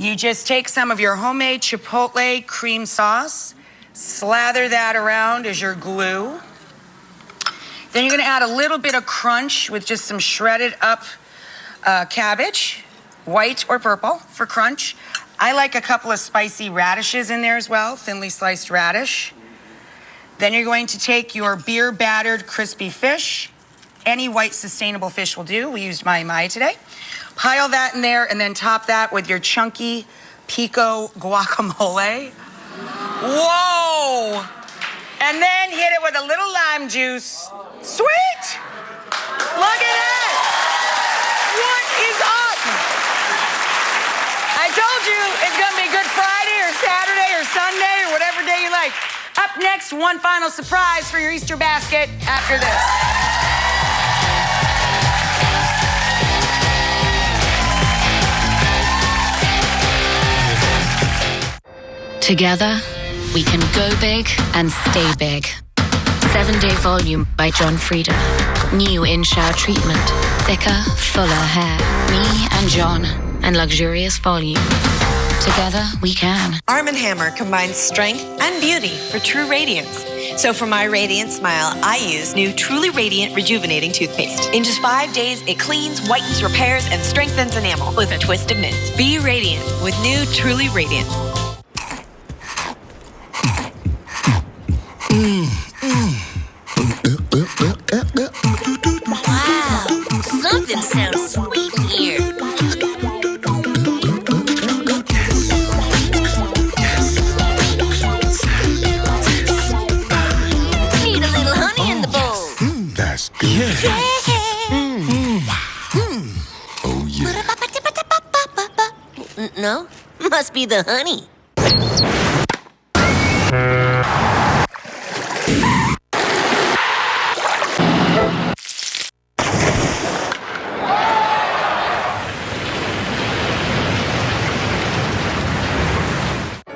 You just take some of your homemade Chipotle cream sauce, slather that around as your glue. Then you're gonna add a little bit of crunch with just some shredded up cabbage, white or purple for crunch. I like a couple of spicy radishes in there as well, thinly sliced radish. Then you're going to take your beer battered crispy fish. Any white sustainable fish will do. We used mai today. Pile that in there and then top that with your chunky pico guacamole. Whoa! And then hit it with a little lime juice. Sweet! Look at that! What is up? I told you it's gonna be Good Friday or Saturday or Sunday or whatever day you like. Up next, one final surprise for your Easter basket after this. Together, we can go big and stay big. 7-Day Volume by John Frieda. New in-shower treatment. Thicker, fuller hair. Me and John. And luxurious volume. Together, we can. Arm & Hammer combines strength and beauty for true radiance. So for my radiant smile, I use new Truly Radiant Rejuvenating Toothpaste. In just 5 days, it cleans, whitens, repairs, and strengthens enamel with a twist of mint. Be radiant with new Truly Radiant. Wow, something sounds sweet in here. Need a little honey in the bowl. That's good. Oh, yeah. No, must be the honey.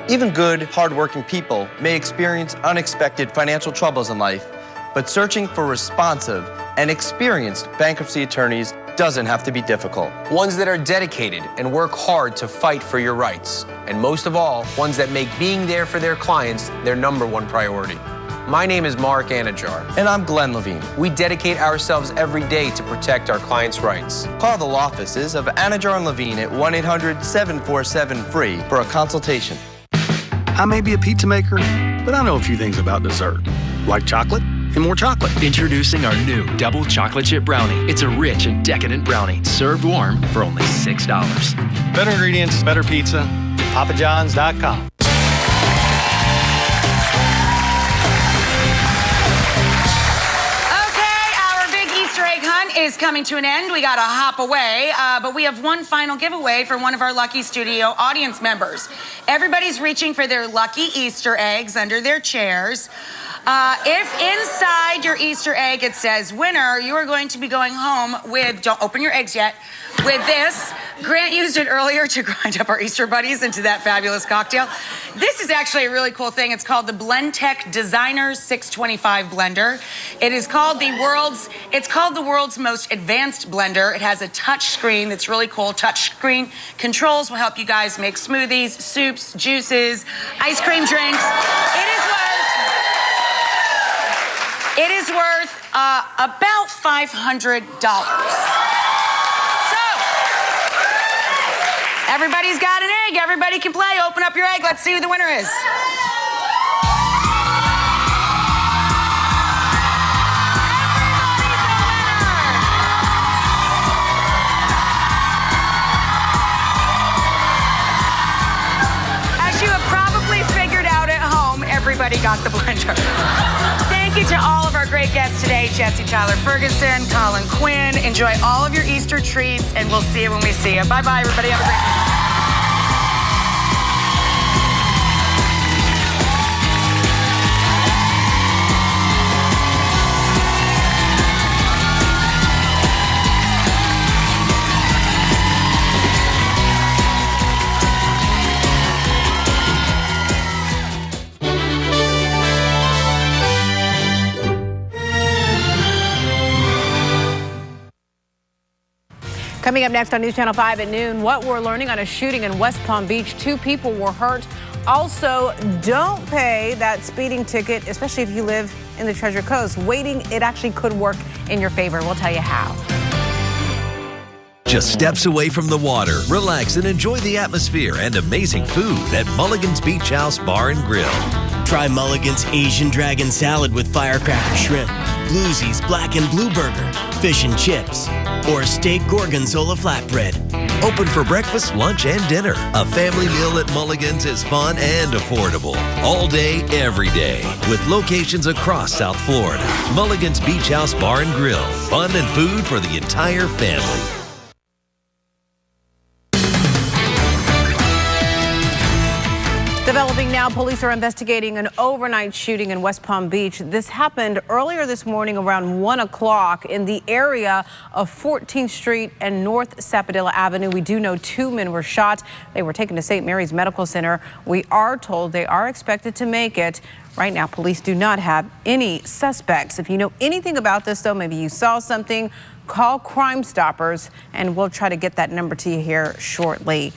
Even good, hardworking people may experience unexpected financial troubles in life, but searching for responsive and experienced bankruptcy attorneys doesn't have to be difficult. Ones that are dedicated and work hard to fight for your rights. And most of all, ones that make being there for their clients their #1 priority. My name is Mark Anajar. And I'm Glenn Levine. We dedicate ourselves every day to protect our clients' rights. Call the law offices of Anajar and Levine at 1-800-747-FREE for a consultation. I may be a pizza maker, but I know a few things about dessert, like chocolate and more chocolate. Introducing our new double chocolate chip brownie. It's a rich and decadent brownie, served warm for only $6. Better ingredients, better pizza, PapaJohns.com. Is coming to an end. We got to hop away, but we have one final giveaway for one of our lucky studio audience members. Everybody's reaching for their lucky Easter eggs under their chairs. If inside your Easter egg it says winner, you are going to be going home with, don't open your eggs yet, with this. Grant used it earlier to grind up our Easter buddies into that fabulous cocktail. This is actually a really cool thing. It's called the Blendtec Designers 625 blender. It's called the world's most advanced blender. It has a touch screen that's really cool. Touch screen controls will help you guys make smoothies, soups, juices, ice cream drinks. It is worth about $500. Everybody's got an egg. Everybody can play. Open up your egg. Let's see who the winner is. As you have probably figured out at home, everybody got the blender. Thank you to all of our great guests today, Jesse Tyler Ferguson, Colin Quinn. Enjoy all of your Easter treats, and we'll see you when we see you. Bye-bye, everybody. Have a great night. Coming up next on News Channel 5 at noon, what we're learning on a shooting in West Palm Beach. 2 people were hurt. Also, don't pay that speeding ticket, especially if you live in the Treasure Coast. Waiting, it actually could work in your favor. We'll tell you how. Just steps away from the water, relax and enjoy the atmosphere and amazing food at Mulligan's Beach House Bar and Grill. Try Mulligan's Asian Dragon Salad with firecracker shrimp, Bluesy's Black and Blue Burger, fish and chips, or steak gorgonzola flatbread. Open for breakfast, lunch, and dinner. A family meal at Mulligan's is fun and affordable. All day, every day. With locations across South Florida. Mulligan's Beach House Bar and Grill. Fun and food for the entire family. Developing now, police are investigating an overnight shooting in West Palm Beach. This happened earlier this morning around 1 o'clock in the area of 14th Street and North Sapodilla Avenue. We do know 2 men were shot. They were taken to St. Mary's Medical Center. We are told they are expected to make it. Right now, police do not have any suspects. If you know anything about this, though, maybe you saw something, call Crime Stoppers, and we'll try to get that number to you here shortly.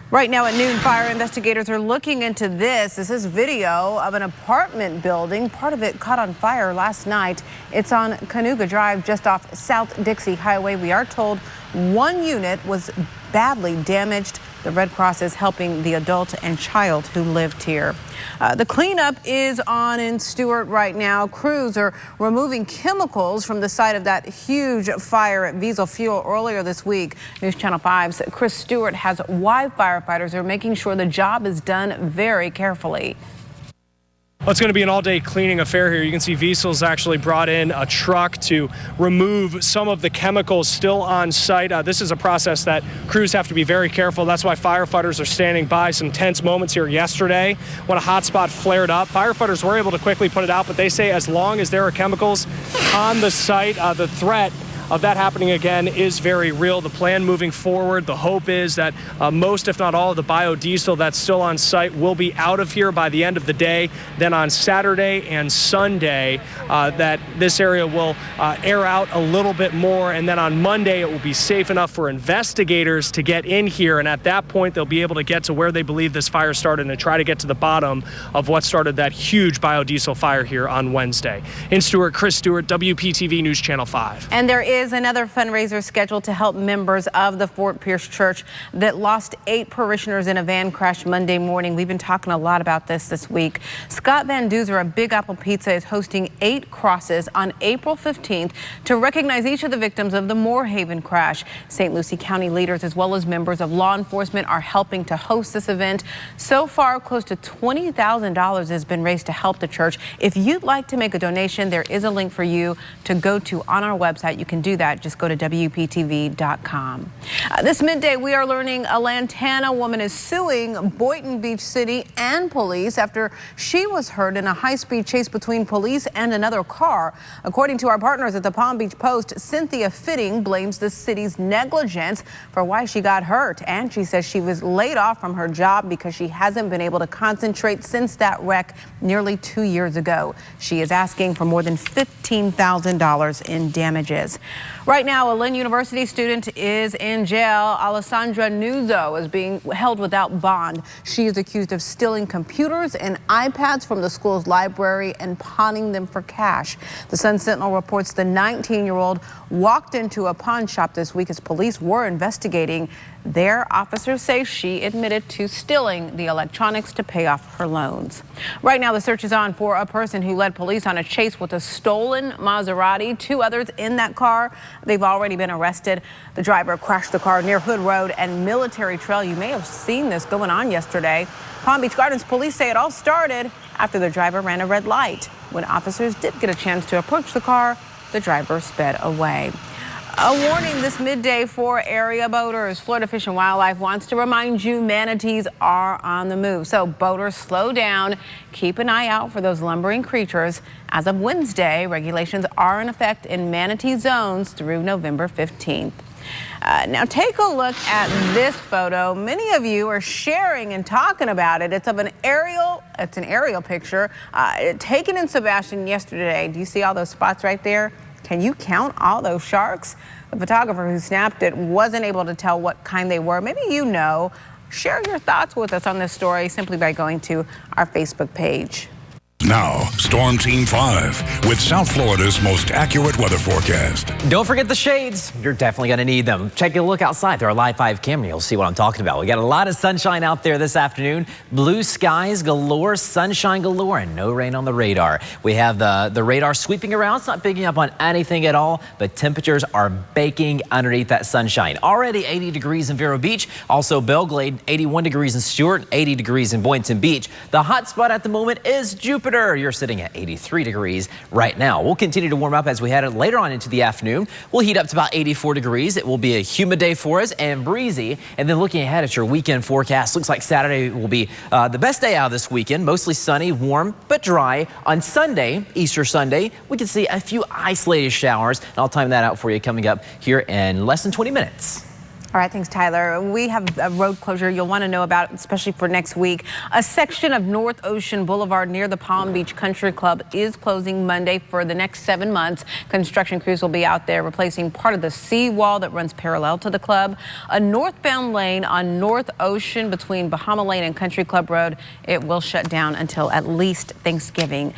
Right now at noon, fire investigators are looking into this. This is video of an apartment building. Part of it caught on fire last night. It's on Canuga Drive, just off South Dixie Highway. We are told 1 unit was badly damaged. The Red Cross is helping the adult and child who lived here. The cleanup is on in Stuart right now. Crews are removing chemicals from the site of that huge fire at Diesel Fuel earlier this week. News Channel 5's Chris Stewart has why firefighters are making sure the job is done very carefully. Well, it's going to be an all-day cleaning affair here. You can see Diesel's actually brought in a truck to remove some of the chemicals still on site. This is a process that crews have to be very careful. That's why firefighters are standing by. Some tense moments here yesterday when a hot spot flared up. Firefighters were able to quickly put it out, but they say as long as there are chemicals on the site, the threat of that happening again is very real. The plan moving forward, the hope is that most, if not all, of the biodiesel that's still on site will be out of here by the end of the day. Then on Saturday and Sunday, that this area will air out a little bit more. And then on Monday, it will be safe enough for investigators to get in here. And at that point, they'll be able to get to where they believe this fire started and try to get to the bottom of what started that huge biodiesel fire here on Wednesday. In Stuart, Chris Stewart, WPTV News Channel 5. And there is another fundraiser scheduled to help members of the Fort Pierce Church that lost 8 parishioners in a van crash Monday morning. We've been talking a lot about this week. Scott Van Duzer of Big Apple Pizza is hosting 8 crosses on April 15th to recognize each of the victims of the Moorhaven crash. St. Lucie County leaders as well as members of law enforcement are helping to host this event. So far, close to $20,000 has been raised to help the church. If you'd like to make a donation, there is a link for you to go to on our website. You can do that. Just go to WPTV.com. This midday, we are learning a Lantana woman is suing Boynton Beach City and police after she was hurt in a high-speed chase between police and another car. According to our partners at the Palm Beach Post, Cynthia Fitting blames the city's negligence for why she got hurt. And she says she was laid off from her job because she hasn't been able to concentrate since that wreck nearly 2 years ago. She is asking for more than $15,000 in damages. Right now, a Lynn University student is in jail. Alessandra Nuzzo is being held without bond. She is accused of stealing computers and iPads from the school's library and pawning them for cash. The Sun Sentinel reports the 19-year-old walked into a pawn shop this week as police were investigating. Their officers say she admitted to stealing the electronics to pay off her loans. Right now, the search is on for a person who led police on a chase with a stolen Maserati. 2 others in that car. They've already been arrested. The driver crashed the car near Hood Road and Military Trail. You may have seen this going on yesterday. Palm Beach Gardens police say it all started after the driver ran a red light. When officers did get a chance to approach the car, the driver sped away. A warning this midday for area boaters. Florida Fish and Wildlife wants to remind you manatees are on the move. So boaters, slow down. Keep an eye out for those lumbering creatures. As of Wednesday, regulations are in effect in manatee zones through November 15th. Now take a look at this photo. Many of you are sharing and talking about it. It's of an aerial. It's an aerial picture taken in Sebastian yesterday. Do you see all those spots right there? Can you count all those sharks? The photographer who snapped it wasn't able to tell what kind they were. Maybe you know. Share your thoughts with us on this story simply by going to our Facebook page. Now, Storm Team 5 with South Florida's most accurate weather forecast. Don't forget the shades. You're definitely going to need them. Take a look outside through our Live 5 camera. You'll see what I'm talking about. We got a lot of sunshine out there this afternoon. Blue skies galore, sunshine galore, and no rain on the radar. We have the radar sweeping around. It's not picking up on anything at all, but temperatures are baking underneath that sunshine. Already 80 degrees in Vero Beach. Also Belglade, 81 degrees in Stewart, 80 degrees in Boynton Beach. The hot spot at the moment is Jupiter. You're sitting at 83 degrees right now. We'll continue to warm up as we head later on into the afternoon. We'll heat up to about 84 degrees. It will be a humid day for us and breezy. And then looking ahead at your weekend forecast, looks like Saturday will be the best day out of this weekend. Mostly sunny, warm, but dry. On Sunday, Easter Sunday, we can see a few isolated showers. And I'll time that out for you coming up here in less than 20 minutes. All right, thanks, Tyler. We have a road closure you'll want to know about, especially for next week. A section of North Ocean Boulevard near the Palm Beach Country Club is closing Monday for the next 7 months. Construction crews will be out there replacing part of the seawall that runs parallel to the club. A northbound lane on North Ocean between Bahama Lane and Country Club Road, it will shut down until at least Thanksgiving.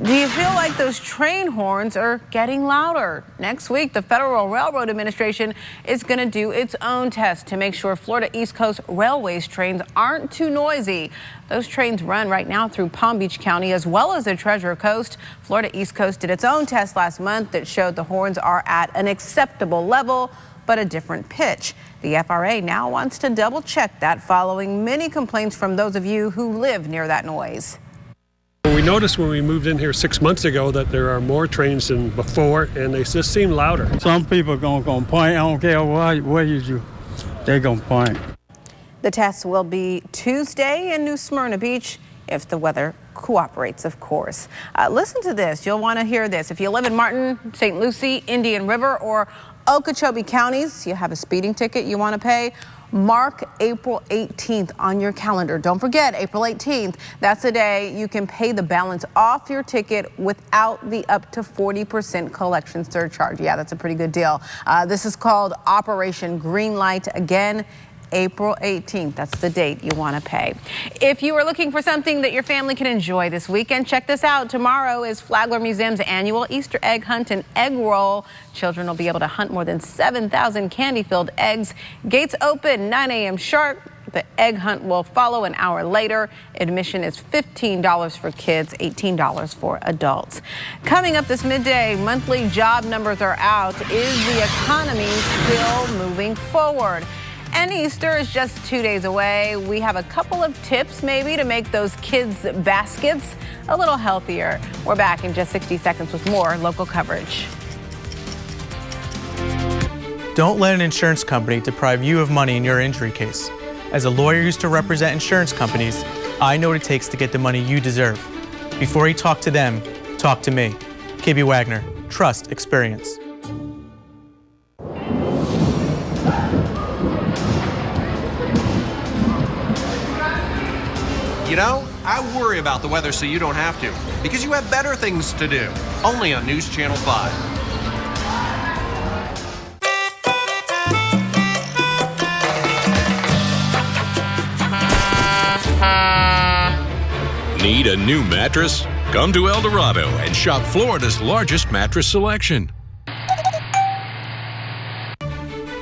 Do you feel like those train horns are getting louder? Next week, the Federal Railroad Administration is going to do its own test to make sure Florida East Coast Railways trains aren't too noisy. Those trains run right now through Palm Beach County as well as the Treasure Coast. Florida East Coast did its own test last month that showed the horns are at an acceptable level, but a different pitch. The FRA now wants to double check that following many complaints from those of you who live near that noise. We noticed when we moved in here 6 months ago that there are more trains than before, and they just seem louder. Some people gonna complain. I don't care what you do, they gonna complain. The test will be Tuesday in New Smyrna Beach if the weather cooperates, of course. Listen to this. You'll want to hear this. If you live in Martin, St. Lucie, Indian River, or Okeechobee counties, you have a speeding ticket you want to pay, mark April 18th on your calendar. Don't forget, April 18th, that's the day you can pay the balance off your ticket without the up to 40% collection surcharge. Yeah, that's a pretty good deal. This is called Operation Greenlight. Again, April 18th. That's the date you want to pay. If you are looking for something that your family can enjoy this weekend, check this out. Tomorrow is Flagler Museum's annual Easter egg hunt and egg roll. Children will be able to hunt more than 7,000 candy-filled eggs. Gates open 9 a.m. sharp. The egg hunt will follow an hour later. Admission is $15 for kids, $18 for adults. Coming up this midday, monthly job numbers are out. Is the economy still moving forward? And Easter is just 2 days away. We have a couple of tips maybe to make those kids' baskets a little healthier. We're back in just 60 seconds with more local coverage. Don't let an insurance company deprive you of money in your injury case. As a lawyer used to represent insurance companies, I know what it takes to get the money you deserve. Before you talk to them, talk to me. KB Wagner, trust experience. You know, I worry about the weather so you don't have to, because you have better things to do. Only on News Channel 5. Need a new mattress? Come to El Dorado and shop Florida's largest mattress selection.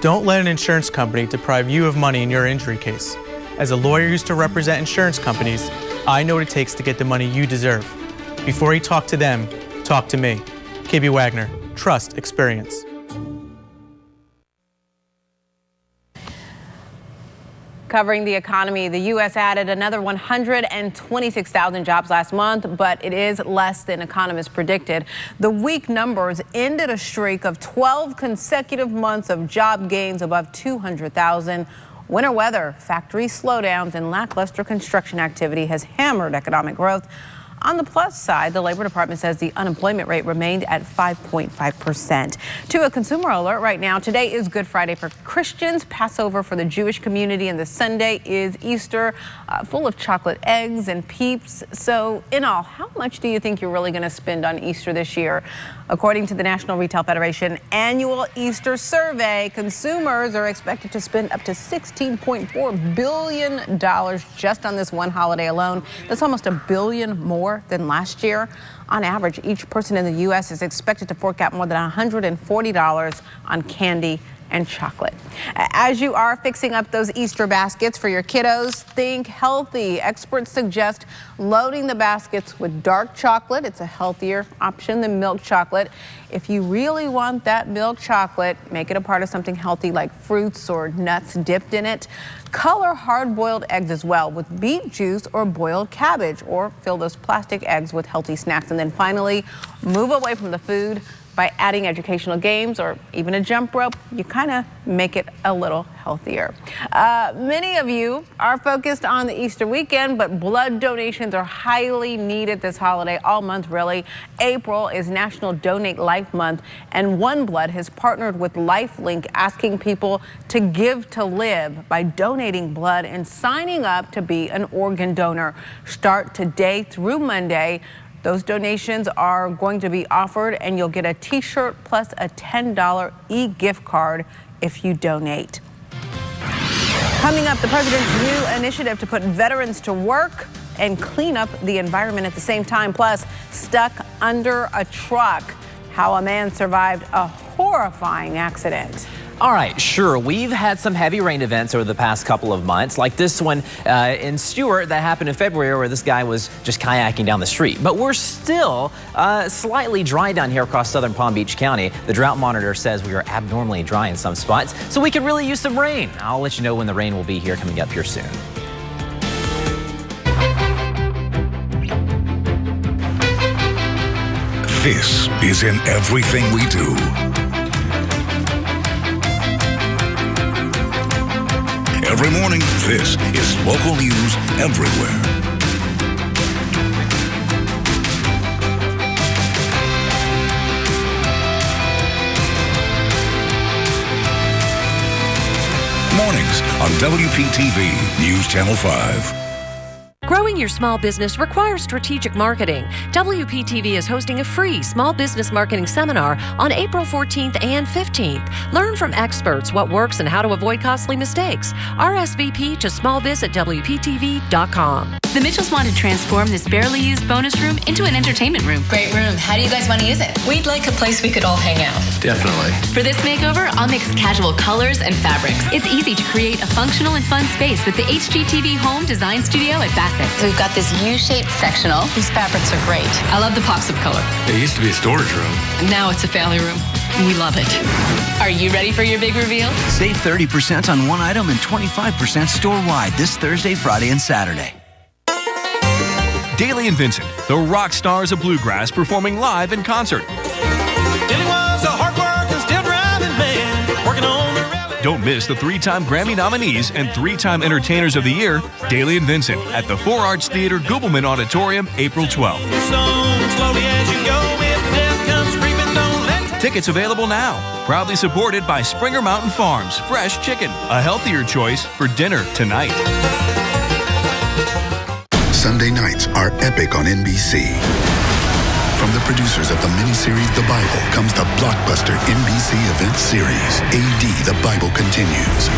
Don't let an insurance company deprive you of money in your injury case. As a lawyer used to represent insurance companies, I know what it takes to get the money you deserve. Before you talk to them, talk to me. KB Wagner, trust experience. Covering the economy, the U.S. added another 126,000 jobs last month, but it is less than economists predicted. The weak numbers ended a streak of 12 consecutive months of job gains above 200,000. Winter weather, factory slowdowns, and lackluster construction activity has hammered economic growth. On the plus side, the Labor Department says the unemployment rate remained at 5.5%. To a consumer alert right now, today is Good Friday for Christians, Passover for the Jewish community, and the Sunday is Easter, full of chocolate eggs and Peeps. So in all, how much do you think you're really going to spend on Easter this year? According to the National Retail Federation annual Easter survey, consumers are expected to spend up to $16.4 billion just on this one holiday alone. That's almost $1 billion more than last year. On average, each person in the U.S. is expected to fork out more than $140 on candy and chocolate. As you are fixing up those Easter baskets for your kiddos, think healthy. Experts suggest loading the baskets with dark chocolate. It's a healthier option than milk chocolate. If you really want that milk chocolate, make it a part of something healthy like fruits or nuts dipped in it. Color hard-boiled eggs as well with beet juice or boiled cabbage, or fill those plastic eggs with healthy snacks. And then finally, move away from the food by adding educational games or even a jump rope. You kind of make it a little healthier. Many of you are focused on the Easter weekend, but blood donations are highly needed this holiday, all month really. April is National Donate Life Month, and One Blood has partnered with LifeLink, asking people to give to live by donating blood and signing up to be an organ donor. Start today through Monday. Those donations are going to be offered, and you'll get a t-shirt plus a $10 e-gift card if you donate. Coming up, the president's new initiative to put veterans to work and clean up the environment at the same time, plus stuck under a truck, how a man survived a horrifying accident. All right, sure, we've had some heavy rain events over the past couple of months, like this one in Stewart that happened in February where this guy was just kayaking down the street. But we're still slightly dry down here across southern Palm Beach County. The drought monitor says we are abnormally dry in some spots, so we could really use some rain. I'll let you know when the rain will be here coming up here soon. This is in everything we do. Every morning, this is local news everywhere. Mornings on WPTV News Channel 5. Growing your small business requires strategic marketing. WPTV is hosting a free small business marketing seminar on April 14th and 15th. Learn from experts what works and how to avoid costly mistakes. RSVP to smallbiz@WPTV.com. The Mitchells want to transform this barely used bonus room into an entertainment room. Great room. How do you guys want to use it? We'd like a place we could all hang out. Definitely. For this makeover, I'll mix casual colors and fabrics. It's easy to create a functional and fun space with the HGTV Home Design Studio at Bassett. We've got this U-shaped sectional. These fabrics are great. I love the pops of color. It used to be a storage room. Now it's a family room. We love it. Are you ready for your big reveal? Save 30% on one item and 25% store-wide this Thursday, Friday, and Saturday. Daly and Vincent, the rock stars of bluegrass, performing live in concert. Daly was a hard-working, still-driving man, working on the railway. Don't miss the 3-time Grammy nominees and 3-time Entertainers of the Year, Daly and Vincent, at the Four Arts Theater, Gubelman Auditorium, April 12th. Tickets available now. Proudly supported by Springer Mountain Farms, fresh chicken, a healthier choice for dinner tonight. Sunday nights are epic on NBC. From the producers of the miniseries The Bible comes the blockbuster NBC event series, AD The Bible Continues.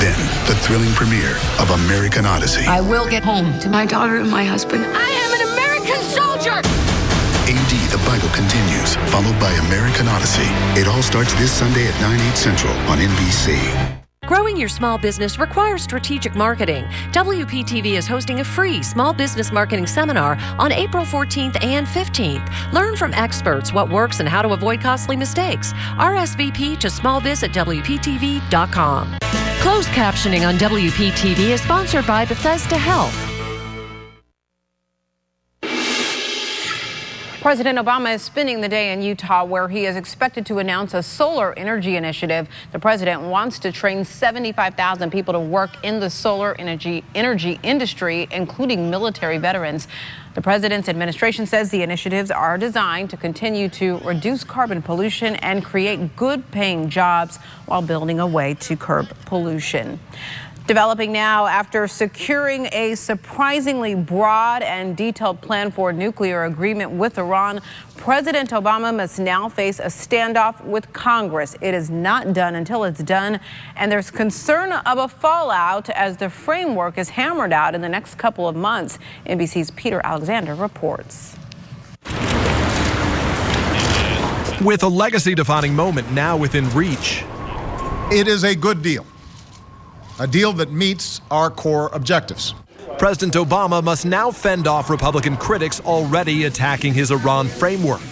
Then, the thrilling premiere of American Odyssey. I will get home to my daughter and my husband. I am an American soldier! AD The Bible Continues, followed by American Odyssey. It all starts this Sunday at 9/8 Central on NBC. Growing your small business requires strategic marketing. WPTV is hosting a free small business marketing seminar on April 14th and 15th. Learn from experts what works and how to avoid costly mistakes. RSVP to smallbiz@WPTV.com. Closed captioning on WPTV is sponsored by Bethesda Health. President Obama is spending the day in Utah, where he is expected to announce a solar energy initiative. The president wants to train 75,000 people to work in the solar energy industry, including military veterans. The president's administration says the initiatives are designed to continue to reduce carbon pollution and create good-paying jobs while building a way to curb pollution. Developing now after securing a surprisingly broad and detailed plan for a nuclear agreement with Iran, President Obama must now face a standoff with Congress. It is not done until it's done, and there's concern of a fallout as the framework is hammered out in the next couple of months. NBC's Peter Alexander reports. With a legacy-defining moment now within reach, it is a good deal. A deal that meets our core objectives. President Obama must now fend off Republican critics already attacking his Iran framework.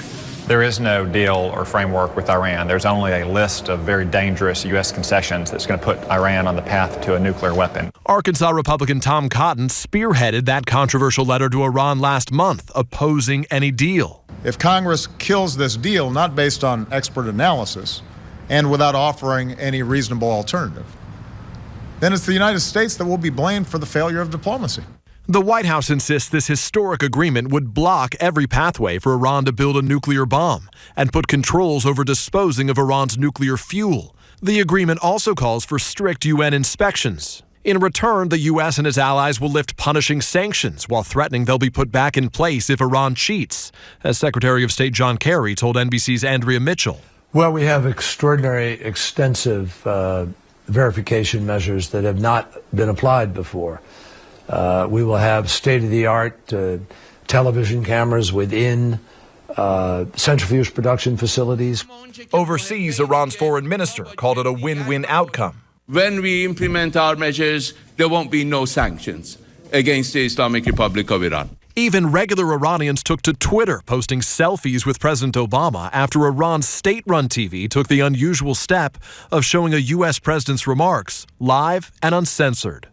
There is no deal or framework with Iran. There's only a list of very dangerous U.S. concessions that's going to put Iran on the path to a nuclear weapon. Arkansas Republican Tom Cotton spearheaded that controversial letter to Iran last month, opposing any deal. If Congress kills this deal, not based on expert analysis, and without offering any reasonable alternative, then it's the United States that will be blamed for the failure of diplomacy. The White House insists this historic agreement would block every pathway for Iran to build a nuclear bomb and put controls over disposing of Iran's nuclear fuel. The agreement also calls for strict UN inspections. In return, the U.S. and its allies will lift punishing sanctions while threatening they'll be put back in place if Iran cheats, as Secretary of State John Kerry told NBC's Andrea Mitchell. Well, we have extraordinary, extensive verification measures that have not been applied before. We will have state-of-the-art television cameras within centrifuge production facilities. Overseas, Iran's foreign minister called it a win-win outcome. When we implement our measures, there won't be no sanctions against the Islamic Republic of Iran. Even regular Iranians took to Twitter, posting selfies with President Obama after Iran's state-run TV took the unusual step of showing a U.S. president's remarks live and uncensored.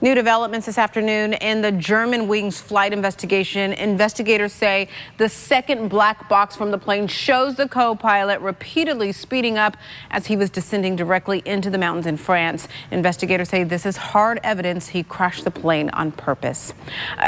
New developments this afternoon in the Germanwings flight investigation. Investigators say the second black box from the plane shows the co-pilot repeatedly speeding up as he was descending directly into the mountains in France. Investigators say this is hard evidence he crashed the plane on purpose.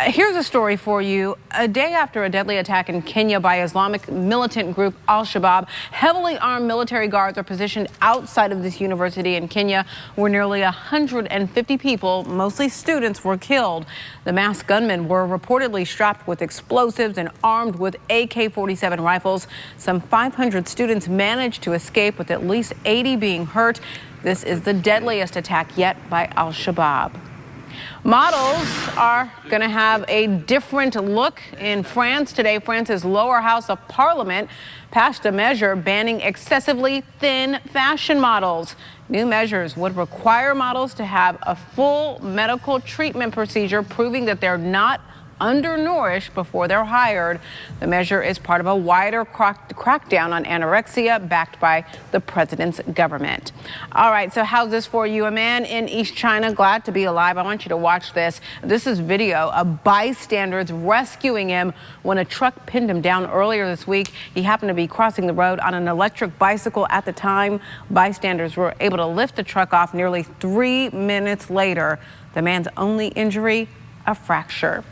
Here's a story for you. A day after a deadly attack in Kenya by Islamic militant group Al-Shabaab, heavily armed military guards are positioned outside of this university in Kenya, where nearly 150 people, mostly students, were killed. The masked gunmen were reportedly strapped with explosives and armed with AK-47 rifles. Some 500 students managed to escape, with at least 80 being hurt. This is the deadliest attack yet by Al-Shabaab. Models are going to have a different look in France today. France's lower house of parliament passed a measure banning excessively thin fashion models. New measures would require models to have a full medical treatment procedure proving that they're not undernourished before they're hired. The measure is part of a wider crackdown on anorexia backed by the president's government. All right, so how's this for you? A man in East China, glad to be alive. I want you to watch this. This is video of bystanders rescuing him when a truck pinned him down earlier this week. He happened to be crossing the road on an electric bicycle at the time. Bystanders were able to lift the truck off nearly 3 minutes later. The man's only injury, a fracture.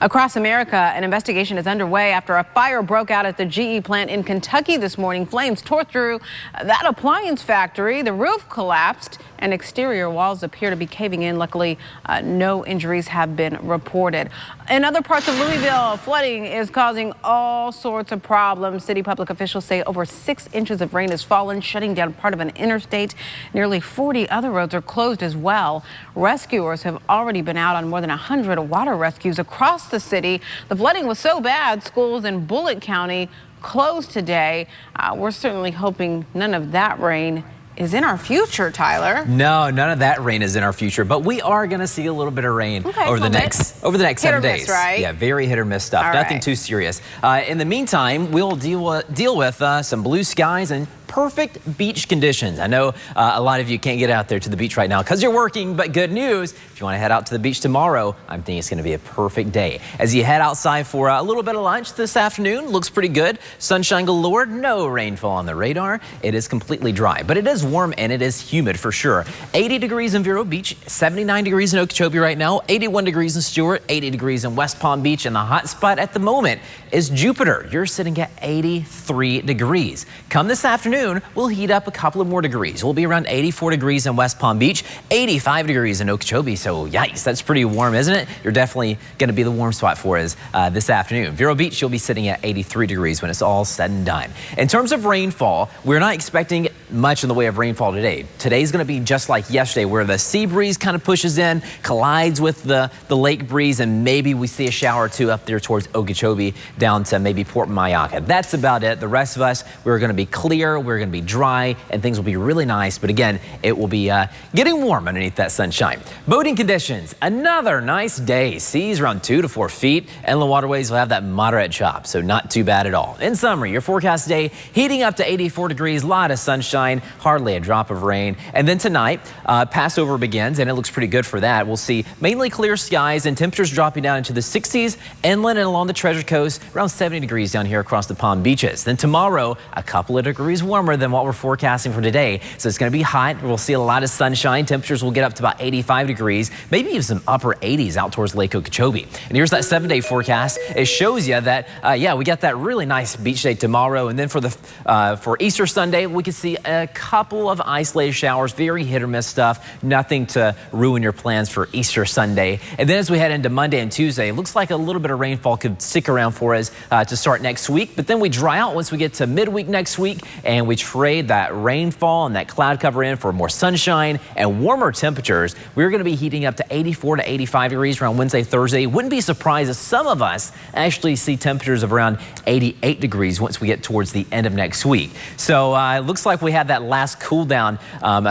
Across America, an investigation is underway after a fire broke out at the GE plant in Kentucky this morning. Flames tore through that appliance factory. The roof collapsed and exterior walls appear to be caving in. Luckily, no injuries have been reported. In other parts of Louisville, flooding is causing all sorts of problems. City public officials say over 6 inches of rain has fallen, shutting down part of an interstate. Nearly 40 other roads are closed as well. Rescuers have already been out on more than 100 water rescues across the city. The flooding was so bad, schools in Bullitt County closed today. We're certainly hoping none of that rain is in our future, Tyler. No, none of that rain is in our future, but we are going to see a little bit of rain over the next 7 days. Miss, right? Yeah, very hit or miss stuff. All Nothing right. too serious. In the meantime, we'll deal with some blue skies and perfect beach conditions. I know a lot of you can't get out there to the beach right now because you're working, but good news, if you want to head out to the beach tomorrow, I'm thinking it's going to be a perfect day. As you head outside for a little bit of lunch this afternoon, looks pretty good. Sunshine galore, no rainfall on the radar. It is completely dry, but it is warm and it is humid for sure. 80 degrees in Vero Beach, 79 degrees in Okeechobee right now, 81 degrees in Stewart, 80 degrees in West Palm Beach, and the hot spot at the moment is Jupiter. You're sitting at 83 degrees. Come this afternoon, we'll heat up a couple of more degrees. We'll be around 84 degrees in West Palm Beach, 85 degrees in Okeechobee. So yikes, that's pretty warm, isn't it? You're definitely going to be the warm spot for us this afternoon. Vero Beach, you'll be sitting at 83 degrees when it's all said and done. In terms of rainfall, we're not expecting much in the way of rainfall today. Today's going to be just like yesterday, where the sea breeze kind of pushes in, collides with the lake breeze, and maybe we see a shower or two up there towards Okeechobee down to maybe Port Mayaca. That's about it. The rest of us, we're going to be clear, we're going to be dry, and things will be really nice. But again, it will be getting warm underneath that sunshine. Boating conditions, another nice day. Seas around 2 to 4 feet. Inland waterways will have that moderate chop, so not too bad at all. In summary, your forecast day heating up to 84 degrees, a lot of sunshine, hardly a drop of rain. And then tonight, Passover begins, and it looks pretty good for that. We'll see mainly clear skies and temperatures dropping down into the 60s inland and along the Treasure Coast, around 70 degrees down here across the Palm Beaches. Then tomorrow, a couple of degrees warmer than what we're forecasting for today. So it's going to be hot. We'll see a lot of sunshine. Temperatures will get up to about 85 degrees, maybe even some upper 80s out towards Lake Okeechobee. And here's that 7-day forecast. It shows you that, yeah, we got that really nice beach day tomorrow. And then for Easter Sunday, we could see a couple of isolated showers, very hit or miss stuff, nothing to ruin your plans for Easter Sunday. And then as we head into Monday and Tuesday, it looks like a little bit of rainfall could stick around for us to start next week. But then we dry out once we get to midweek next week, and we trade that rainfall and that cloud cover in for more sunshine and warmer temperatures. We're going to be heating up to 84 to 85 degrees around Wednesday, Thursday. Wouldn't be surprised if some of us actually see temperatures of around 88 degrees once we get towards the end of next week. So it looks like we had that last cool down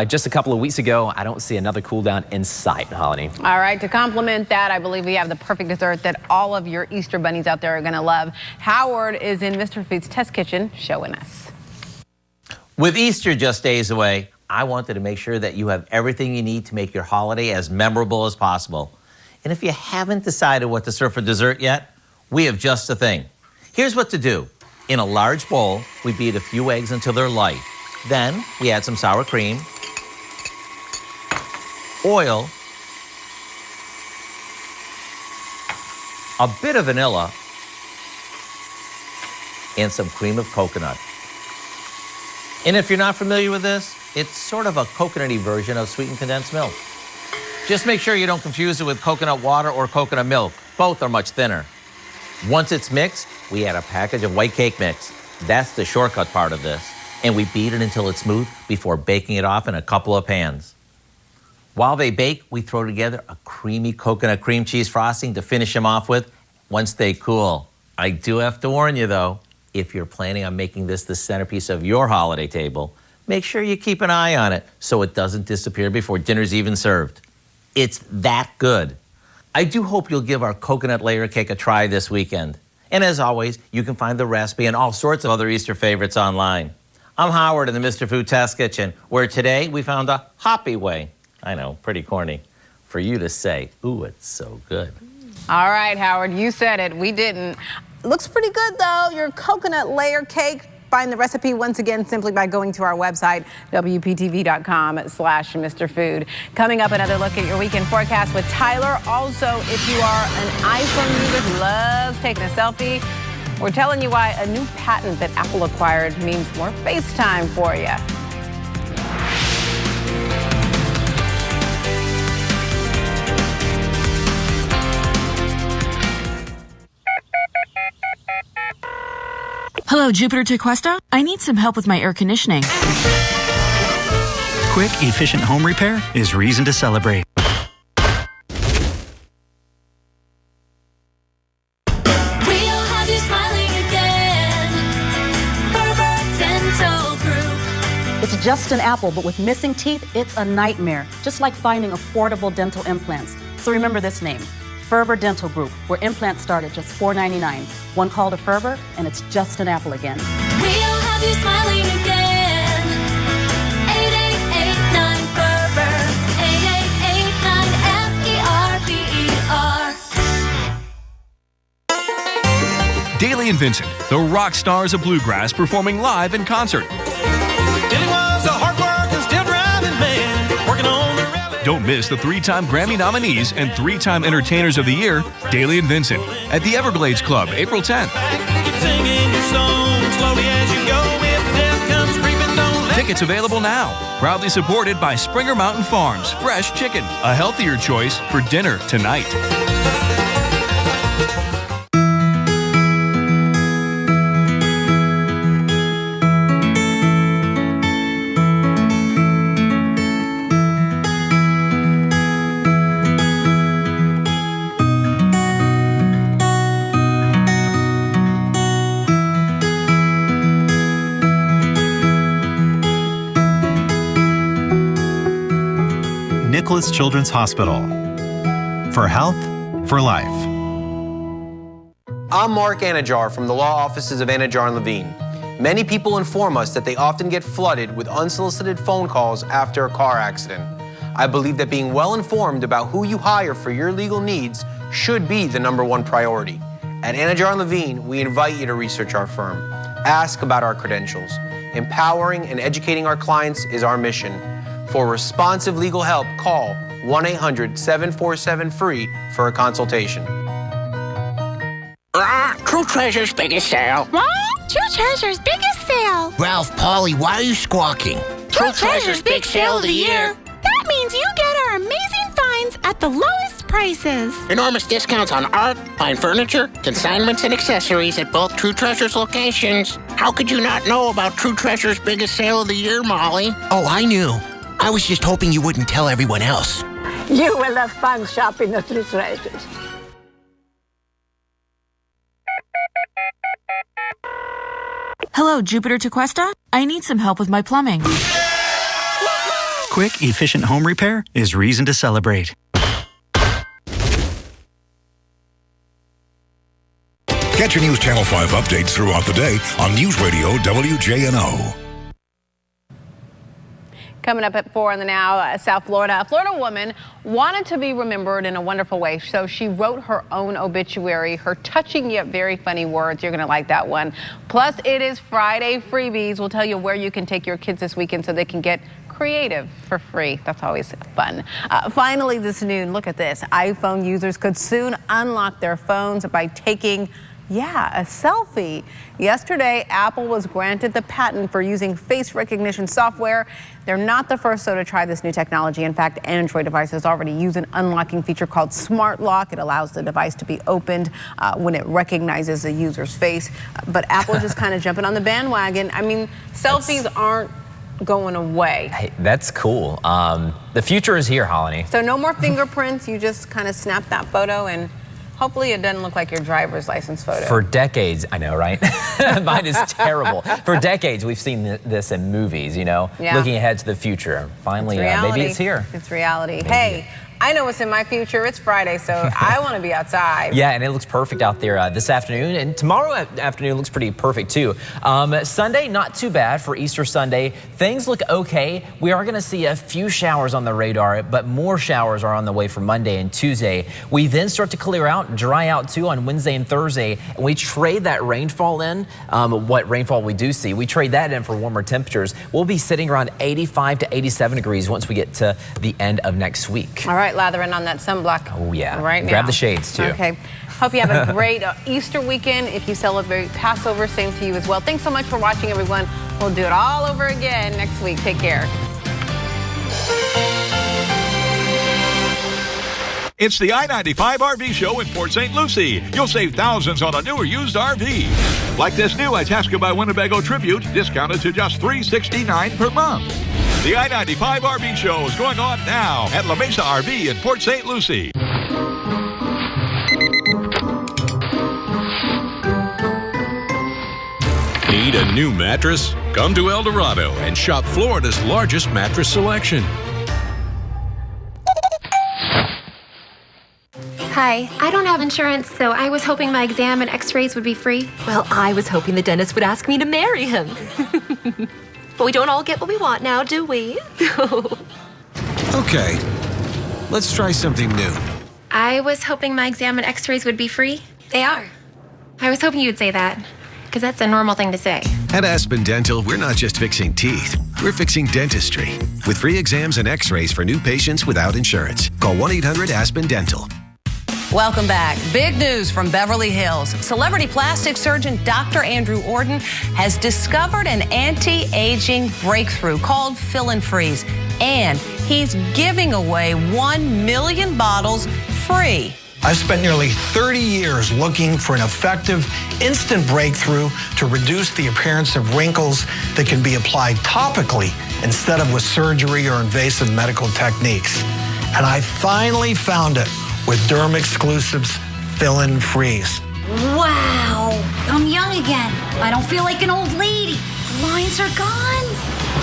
just a couple of weeks ago. I don't see another cool down in sight, Holly. All right, to complement that, I believe we have the perfect dessert that all of your Easter bunnies out there are going to love. Howard is in Mr. Food's test kitchen showing us. With Easter just days away, I wanted to make sure that you have everything you need to make your holiday as memorable as possible. And if you haven't decided what to serve for dessert yet, we have just the thing. Here's what to do. In a large bowl, we beat a few eggs until they're light. Then we add some sour cream, oil, a bit of vanilla, and some cream of coconut. And if you're not familiar with this, it's sort of a coconutty version of sweetened condensed milk. Just make sure you don't confuse it with coconut water or coconut milk. Both are much thinner. Once it's mixed, we add a package of white cake mix. That's the shortcut part of this. And we beat it until it's smooth before baking it off in a couple of pans. While they bake, we throw together a creamy coconut cream cheese frosting to finish them off with once they cool. I do have to warn you though, if you're planning on making this the centerpiece of your holiday table, make sure you keep an eye on it so it doesn't disappear before dinner's even served. It's that good. I do hope you'll give our coconut layer cake a try this weekend. And as always, you can find the recipe and all sorts of other Easter favorites online. I'm Howard in the Mr. Food Test Kitchen, where today we found a hoppy way. I know, pretty corny, for you to say, ooh, it's so good. All right, Howard, you said it. We didn't. Looks pretty good, though. Your coconut layer cake. Find the recipe once again simply by going to our website, WPTV.com/Mr. Food. Coming up, another look at your weekend forecast with Tyler. Also, if you are an iPhone user who loves taking a selfie, we're telling you why a new patent that Apple acquired means more FaceTime for you. Hello, Jupiter to Cuesta. I need some help with my air conditioning. Quick, efficient home repair is reason to celebrate. We'll have you smiling again. Ferber Dental Group. It's just an apple, but with missing teeth, it's a nightmare. Just like finding affordable dental implants. So remember this name. Ferber Dental Group, where implants start at just $4.99. One call to Ferber, and it's just an apple again. We'll have you smiling again. Daly and Vincent, the rock stars of bluegrass, performing live in concert. Dilly was a hard-working, still driving man, working on the railway. Don't miss the 3-time Grammy nominees and 3-time Entertainers of the Year, Daly and Vincent, at the Everglades Club, April 10th. Keep singing your song slowly as you go. If death comes creeping, don't let Tickets available now. Proudly supported by Springer Mountain Farms Fresh Chicken, a healthier choice for dinner tonight. Nicholas Children's Hospital. For health, for life. I'm Mark Anajar from the law offices of Anajar and Levine. Many people inform us that they often get flooded with unsolicited phone calls after a car accident. I believe that being well informed about who you hire for your legal needs should be the #1 priority. At Anajar and Levine, we invite you to research our firm. Ask about our credentials. Empowering and educating our clients is our mission. For responsive legal help, call 1-800-747-FREE for a consultation. True Treasure's biggest sale. What? True Treasure's biggest sale. Ralph, Polly, why are you squawking? True Treasure's big sale of the year. That means you get our amazing finds at the lowest prices. Enormous discounts on art, fine furniture, consignments, and accessories at both True Treasure's locations. How could you not know about True Treasure's biggest sale of the year, Molly? Oh, I knew. I was just hoping you wouldn't tell everyone else. You will have fun shopping at True Treasures. Hello, Jupiter Tequesta. I need some help with my plumbing. Quick, efficient home repair is reason to celebrate. Catch your News Channel 5 updates throughout the day on News Radio WJNO. Coming up at 4 on the Now, South Florida. A Florida woman wanted to be remembered in a wonderful way, so she wrote her own obituary, her touching yet very funny words. You're going to like that one. Plus, it is Friday Freebies. We'll tell you where you can take your kids this weekend so they can get creative for free. That's always fun. Finally, this noon, look at this. iPhone users could soon unlock their phones by taking a selfie. Yesterday, Apple was granted the patent for using face recognition software. They're not the first to try this new technology. In fact, Android devices already use an unlocking feature called Smart Lock. It allows the device to be opened when it recognizes the user's face. But Apple just kind of jumping on the bandwagon. I mean, selfies aren't going away. Hey, that's cool. The future is here, Holly. So no more fingerprints. You just kind of snap that photo and hopefully it doesn't look like your driver's license photo. For decades, I know, right? Mine is terrible. For decades, we've seen this in movies, you know, looking ahead to the future. Finally, maybe it's here. It's reality. Hey, I know what's in my future. It's Friday, so I want to be outside. Yeah, and it looks perfect out there this afternoon. And tomorrow afternoon looks pretty perfect, too. Sunday, not too bad for Easter Sunday. Things look okay. We are going to see a few showers on the radar, but more showers are on the way for Monday and Tuesday. We then start to clear out, dry out, too, on Wednesday and Thursday. And we trade that rainfall in, what rainfall we do see. We trade that in for warmer temperatures. We'll be sitting around 85 to 87 degrees once we get to the end of next week. All right. Lathering on that sunblock. Oh, yeah. Right now. Grab the shades, too. Okay. Hope you have a great Easter weekend. If you celebrate Passover, same to you as well. Thanks so much for watching, everyone. We'll do it all over again next week. Take care. It's the I-95 RV show in Port St. Lucie. You'll save thousands on a new or used RV. Like this new Itasca by Winnebago Tribute, discounted to just $369 per month. The I-95 RV show is going on now at La Mesa RV in Port St. Lucie. Need a new mattress? Come to El Dorado and shop Florida's largest mattress selection. Hi, I don't have insurance, so I was hoping my exam and x-rays would be free. Well, I was hoping the dentist would ask me to marry him. But we don't all get what we want now, do we? Okay, let's try something new. I was hoping my exam and x-rays would be free. They are. I was hoping you'd say that, because that's a normal thing to say. At Aspen Dental, we're not just fixing teeth, we're fixing dentistry. With free exams and x-rays for new patients without insurance. Call 1-800-ASPEN-DENTAL. Welcome back. Big news from Beverly Hills. Celebrity plastic surgeon Dr. Andrew Orden has discovered an anti-aging breakthrough called Fill and Freeze. And he's giving away 1 million bottles free. I've spent nearly 30 years looking for an effective, instant breakthrough to reduce the appearance of wrinkles that can be applied topically instead of with surgery or invasive medical techniques. And I finally found it with Derm Exclusives Fill and Freeze. Wow, I'm young again. I don't feel like an old lady. Lines are gone.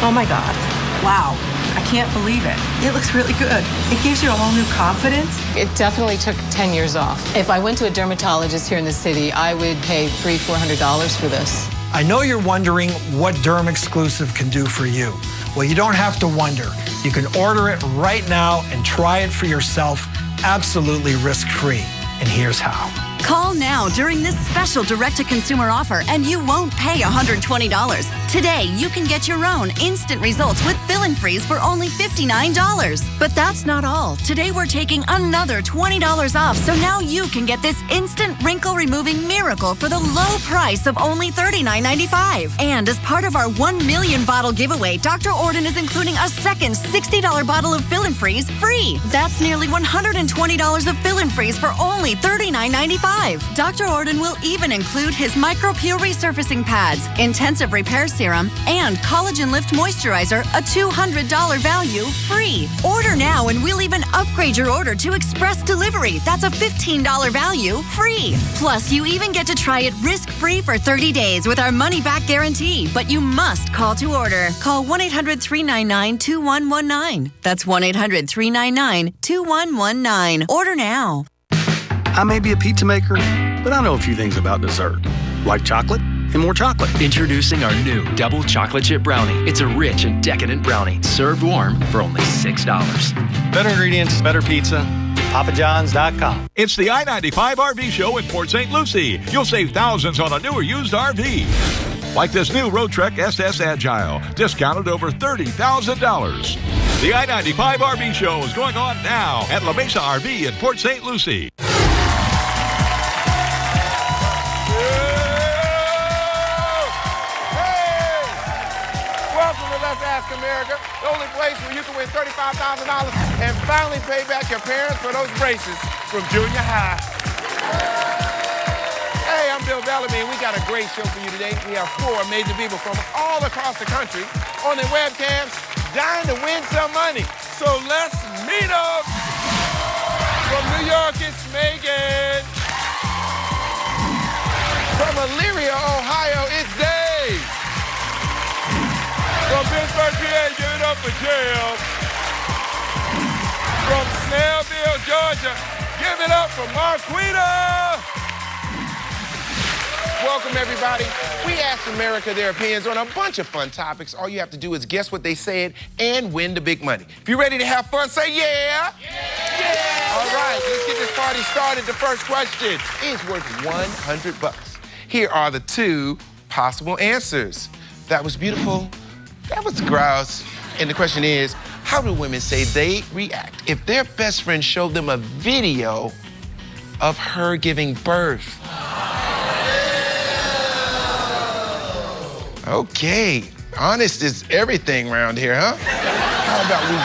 Oh my God. Wow. I can't believe it. It looks really good. It gives you a whole new confidence. It definitely took 10 years off. If I went to a dermatologist here in the city, I would pay $300-400 for this. I know you're wondering what Derm Exclusive can do for you. Well, you don't have to wonder. You can order it right now and try it for yourself absolutely risk-free. And here's how. Call now during this special direct-to-consumer offer and you won't pay $120. Today, you can get your own instant results with Fill and Freeze for only $59. But that's not all. Today, we're taking another $20 off, so now you can get this instant wrinkle-removing miracle for the low price of only $39.95. And as part of our 1 million bottle giveaway, Dr. Orden is including a second $60 bottle of Fill and Freeze free. That's nearly $120 of Fill and Freeze for only $39.95. Dr. Orden will even include his Micro-Pure Resurfacing Pads, Intensive Repair Serum, and Collagen Lift Moisturizer, a $200 value, free. Order now and we'll even upgrade your order to Express Delivery. That's a $15 value, free. Plus, you even get to try it risk-free for 30 days with our money-back guarantee. But you must call to order. Call 1-800-399-2119. That's 1-800-399-2119. Order now. I may be a pizza maker, but I know a few things about dessert, like chocolate and more chocolate. Introducing our new Double Chocolate Chip Brownie. It's a rich and decadent brownie, served warm for only $6. Better ingredients, better pizza. PapaJohns.com. It's the I-95 RV show in Port St. Lucie. You'll save thousands on a new or used RV. Like this new Road Trek SS Agile, discounted over $30,000. The I-95 RV show is going on now at La Mesa RV in Port St. Lucie. Welcome to Let's Ask America, the only place where you can win $35,000 and finally pay back your parents for those braces from junior high. Hey, I'm Bill Bellamy, and we got a great show for you today. We have 4 amazing people from all across the country on their webcams dying to win some money. So let's meet them. From New York, it's Megan. From Elyria, Ohio, it's Dave. From Pittsburgh, PA, give it up for Jill. From Snellville, Georgia, give it up for Marquita. Welcome, everybody. We asked America their opinions on a bunch of fun topics. All you have to do is guess what they said and win the big money. If you're ready to have fun, say yeah. Yeah. All right, let's get this party started. The first question is worth $100. Here are the 2 possible answers. That was beautiful. That was grouse. And the question is, how do women say they react if their best friend showed them a video of her giving birth? Okay, honest is everything around here, huh? How about we